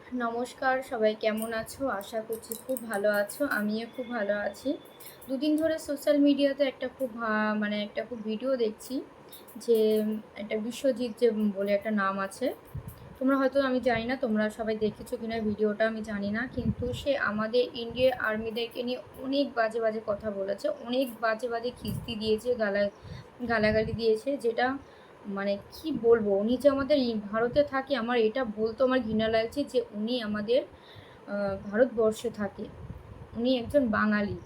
নমস্কার, সবাই কেমন আছো? আশা করছি খুব ভালো আছো। আমিও খুব ভালো আছি। দুদিন ধরে সোশ্যাল মিডিয়াতে একটা খুব একটা খুব ভিডিও দেখছি যে একটা বিশ্বজিৎ যে বলে একটা নাম আছে। তোমরা হয়তো আমি জানি না তোমরা সবাই দেখেছো কিনা ভিডিওটা আমি জানি না। কিন্তু সে আমাদের ইন্ডিয়ান আর্মিদেরকে নিয়ে অনেক বাজে, বাজে কথা বলেছে। অনেক বাজে, বাজে খিস্তি দিয়েছে, গালাগালি দিয়েছে যেটা মানে কি বলবো? উনি যে আমাদের ভারতে থাকে আমার এটা বলতেও আমার ঘৃণা লাগছে যে উনি আমাদের ভারতবর্ষে থাকে। উনি একজন বাঙালি।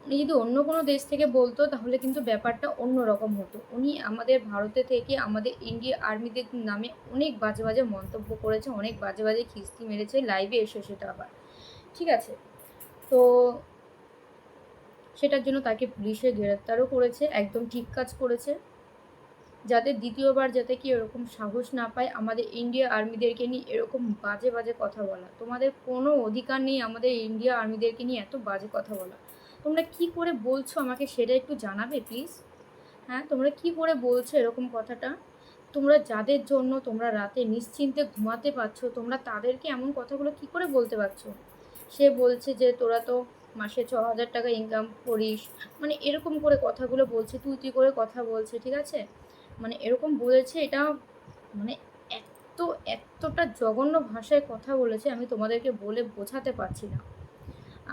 উনি যদি অন্য কোনো দেশ থেকে বলতো তাহলে কিন্তু ব্যাপারটা অন্য রকম হতো। উনি আমাদের ভারতে থেকে আমাদের ইন্ডিয়া আর্মিদের নামে অনেক বাজে, বাজে মন্তব্য করেছে, অনেক বাজে, বাজে খিস্তি মেরেছে লাইভে এসে সেটা আবার। ঠিক আছে? তো সেটার জন্য তাকে পুলিশে গ্রেপ্তারও করেছে। একদম ঠিক কাজ করেছে। যাতে দ্বিতীয়বার যাতে কি এরকম সাহস না পায় আমাদের ইন্ডিয়া আর্মিদেরকে নিয়ে এরকম বাজে বাজে কথা বলা। তোমাদের কোনো অধিকার নেই আমাদের ইন্ডিয়া আর্মিদেরকে নিয়ে এত বাজে কথা বলা। তোমরা কি করে বলছো আমাকে সেটা একটু জানাবে প্লিজ। হ্যাঁ, তোমরা কি করে বলছো এরকম কথাটা? তোমরা যাদের জন্য তোমরা রাতে নিশ্চিন্তে ঘুমাতে পারছো, তোমরা তাদেরকে এমন কথাগুলো কি করে বলতে পারছো? সে বলছে যে তোরা তো মাসে ৬,০০০ টাকা ইনকাম করিস, মানে এরকম করে কথাগুলো বলছে, তুই তুই করে কথা বলছে। ঠিক আছে, মানে এরকম বলেছে এটা, মানে এত এতটা জঘন্য ভাষায় কথা বলেছে আমি তোমাদেরকে বলে বোঝাতে পারছি না।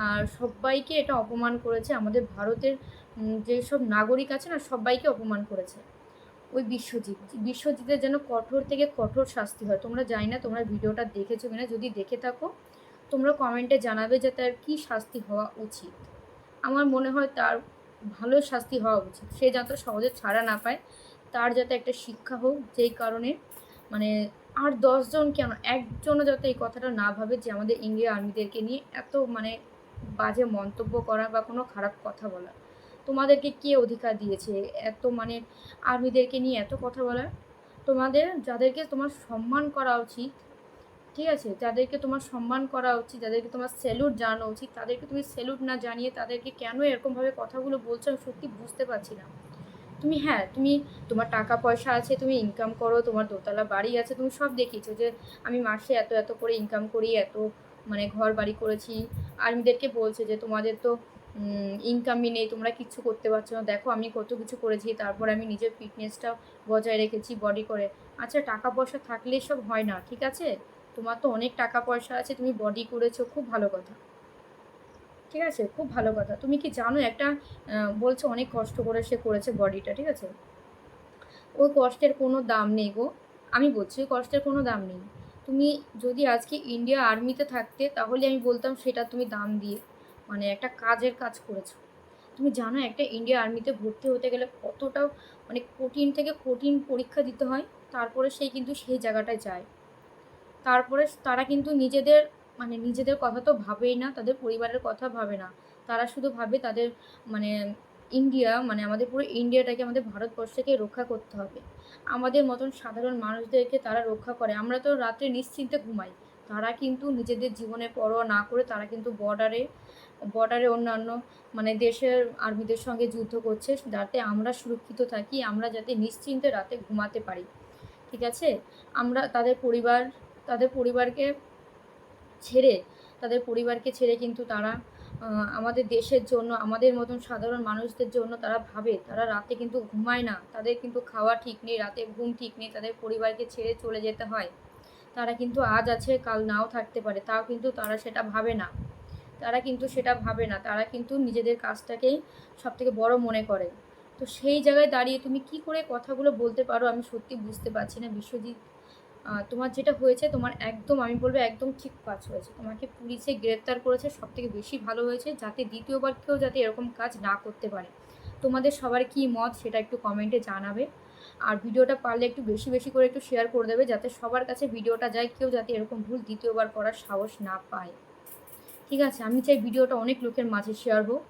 আর সবাইকে এটা অপমান করেছে, আমাদের ভারতের যেসব নাগরিক আছে না সবাইকে অপমান করেছে। ওই বিশ্বজিতের যেন কঠোর থেকে কঠোর শাস্তি হয়। তোমরা জানি না তোমরা ভিডিওটা দেখেছো কিনা, যদি দেখে থাকো তোমরা কমেন্টে জানাবে যে তার কী শাস্তি হওয়া উচিত। আমার মনে হয় তার ভালো শাস্তি হওয়া উচিত। সে যাতে সহজে ছাড়া না পায়, তার যাতে একটা শিক্ষা হোক, যেই কারণে মানে আর ১০ জন কেন, একজনও যাতে এই কথাটা না ভাবে যে আমাদের ইন্ডিয়া আর্মিদেরকে নিয়ে এত বাজে মন্তব্য করা বা কোনো খারাপ কথা বলা। তোমাদেরকে কে অধিকার দিয়েছে এত আর্মিদেরকে নিয়ে এত কথা বলার? তোমাদের যাদেরকে তোমার সম্মান করা উচিত, ঠিক আছে, যাদেরকে তোমার সম্মান করা উচিত, যাদেরকে তোমার স্যালুট জানানো উচিত, তাদেরকে তুমি স্যালুট না জানিয়ে তাদেরকে কেন এরকমভাবে কথাগুলো বলছো আমি সত্যি বুঝতে পারছি না। তুমি, হ্যাঁ, তুমি তোমার টাকা পয়সা আছে, তুমি ইনকাম করো, তোমার দোতলা বাড়ি আছে, তুমি সব দেখিয়েছো যে আমি মাসে এত এত করে ইনকাম করি, এত ঘর বাড়ি করেছি। আর্মিদেরকে বলছে যে তোমাদের তো ইনকামই নেই, তোমরা কিচ্ছু করতে পারছো না, দেখো আমি কত কিছু করেছি, তারপর আমি নিজের ফিটনেসটা বজায় রেখেছি বডি করে। আচ্ছা, টাকা পয়সা থাকলে সব হয় না, ঠিক আছে? তোমার তো অনেক টাকা পয়সা আছে, তুমি বডি করেছো, খুব ভালো কথা। ঠিক আছে, খুব ভালো কথা। তুমি কি জানো একটা বলছে অনেক কষ্ট করে সে করেছে বডিটা, ঠিক আছে? ওই কষ্টের কোনো দাম নেই গো। আমি বলছি ওই কষ্টের কোনো দাম নেই। তুমি যদি আজকে ইন্ডিয়া আর্মিতে থাকতে তাহলে আমি বলতাম সেটা তুমি দাম দিয়ে একটা কাজের কাজ করেছো। তুমি জানো একটা ইন্ডিয়া আর্মিতে ভর্তি হতে গেলে কতটা কঠিন থেকে কঠিন পরীক্ষা দিতে হয়, তারপরে সেই কিন্তু সেই জায়গাটায় যায়। তারপরে তারা কিন্তু নিজেদের কথা তো ভাবেই না, তাদের পরিবারের কথা ভাবে না। তারা শুধু ভাবে তাদের মানে ইন্ডিয়া, আমাদের পুরো ইন্ডিয়াটাকে, আমাদের ভারতবর্ষকে রক্ষা করতে হবে। আমাদের মতন সাধারণ মানুষদেরকে তারা রক্ষা করে। আমরা তো রাত্রে নিশ্চিন্তে ঘুমাই। তারা কিন্তু নিজেদের জীবনের পরোয়া না করে তারা কিন্তু বর্ডারে অন্যান্য দেশের আর্মিদের সঙ্গে যুদ্ধ করছে, যাতে আমরা সুরক্ষিত থাকি, আমরা যাতে নিশ্চিন্তে রাতে ঘুমাতে পারি। ঠিক আছে? আমরা তাদের পরিবারকে ছেড়ে কিন্তু তারা আমাদের দেশের জন্য, আমাদের মতন সাধারণ মানুষদের জন্য তারা ভাবে। তারা রাতে কিন্তু ঘুমায় না। তাদের কিন্তু খাওয়া ঠিক নেই, রাতে ঘুম ঠিক নেই। তাদের পরিবারকে ছেড়ে চলে যেতে হয়। তারা কিন্তু আজ আছে কাল নাও থাকতে পারে। তাও কিন্তু তারা সেটা ভাবে না। তারা কিন্তু নিজেদের কাজটাকেই সবথেকে বড় মনে করে। তো সেই জায়গায় দাঁড়িয়ে তুমি কি করে কথাগুলো বলতে পারো আমি সত্যি বুঝতে পারছি না বিশ্বজিৎ। তোমার যেটা হয়েছে, তোমার একদম আমি বলবো একদম ঠিক কাজ হয়েছে। তোমাকে পুলিশে গ্রেপ্তার করেছে, সবথেকে বেশি ভালো হয়েছে, যাতে দ্বিতীয়বার কেউ যাতে এরকম কাজ না করতে পারে। তোমাদের সবার কী মত সেটা একটু কমেন্টে জানাবে। আর ভিডিওটা পারলে একটু বেশি বেশি করে একটু শেয়ার করে দেবে, যাতে সবার কাছে ভিডিওটা যায়, কেউ যাতে এরকম ভুল দ্বিতীয়বার করার সাহস না পায়। ঠিক আছে, আমি চাই ভিডিওটা অনেক লোকের মাঝে শেয়ার হোক।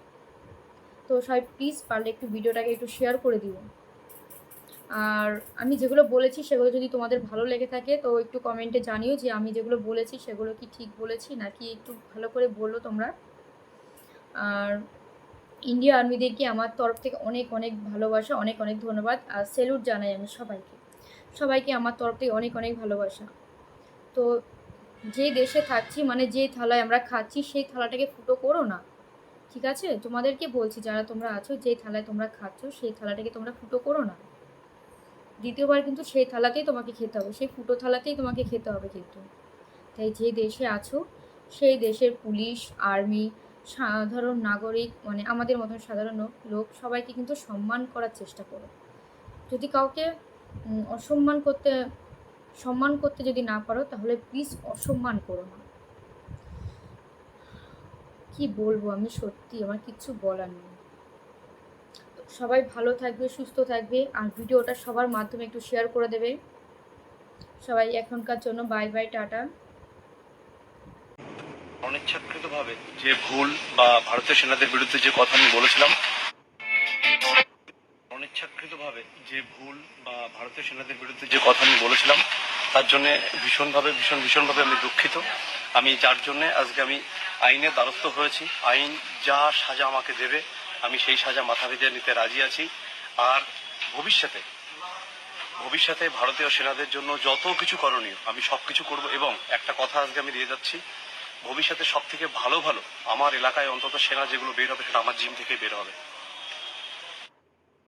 তো সবাই প্লিজ পারলে একটু ভিডিওটাকে একটু শেয়ার করে দিও। আর আমি যেগুলো বলেছি সেগুলো যদি তোমাদের ভালো লেগে থাকে তো একটু কমেন্টে জানিও যে আমি যেগুলো বলেছি সেগুলো কি ঠিক বলেছি নাকি, একটু ভালো করে বলো তোমরা। আর ইন্ডিয়া আর্মিদেরকে আমার তরফ থেকে অনেক অনেক ভালোবাসা, অনেক অনেক ধন্যবাদ আর স্যালুট জানাই আমি সবাইকে। সবাইকে আমার তরফ থেকে অনেক অনেক ভালোবাসা। তো যে দেশে থাকছি মানে যে থালায় আমরা খাচ্ছি সেই থালাটাকে ফুটো করো না, ঠিক আছে? তোমাদেরকে বলছি, যারা তোমরা আছো, যে থালায় তোমরা খাচ্ছ সেই থালাটাকে তোমরা ফুটো করো না। দ্বিতীয়বার কিন্তু সেই থালাতেই তোমাকে খেতে হবে, সেই ফুটো থালাতেই তোমাকে খেতে হবে কিন্তু। তাই যে দেশে আছো সেই দেশের পুলিশ, আর্মি, সাধারণ নাগরিক মানে আমাদের মতন সাধারণ লোক সবাইকে কিন্তু সম্মান করার চেষ্টা করো। যদি কাউকে সম্মান করতে যদি না পারো তাহলে প্লিজ অসম্মান করো না। কি বলবো আমি, সত্যি আমার কিচ্ছু বলার নেই। তো সবাই ভালো থাকবে, সুস্থ থাকবে, আর ভিডিওটা সবার মাধ্যমে একটু শেয়ার করে দেবে। সবাই এখনকার জন্য বাই বাই, টাটা। অনিচ্ছাকৃতভাবে যে ভুল বা ভারতীয় সেনাদের বিরুদ্ধে যে কথা আমি বলেছিলাম, অনিচ্ছাকৃতভাবে যে ভুল বা ভারতীয় সেনাদের বিরুদ্ধে যে কথা আমি বলেছিলাম, তার জন্য ভীষণভাবে আমি দুঃখিত। আমি যার জন্য আজকে আমি আইনের দ্বারস্থ হয়েছি। আইন যা সাজা আমাকে দেবে আমি সেই সাজা মাথা পেতে নিতে রাজি আছি। আর ভবিষ্যতে ভবিষ্যতে ভারতীয় সেনাদের জন্য যত কিছু করণীয় আমি সবকিছু করব। এবং একটা কথা আজকে আমি দিয়ে যাচ্ছি, ভবিষ্যতে সব থেকে ভালো ভালো আমার এলাকায় অন্তত সেনা যেগুলো বের হবে সেটা আমার জিম থেকে বের হবে।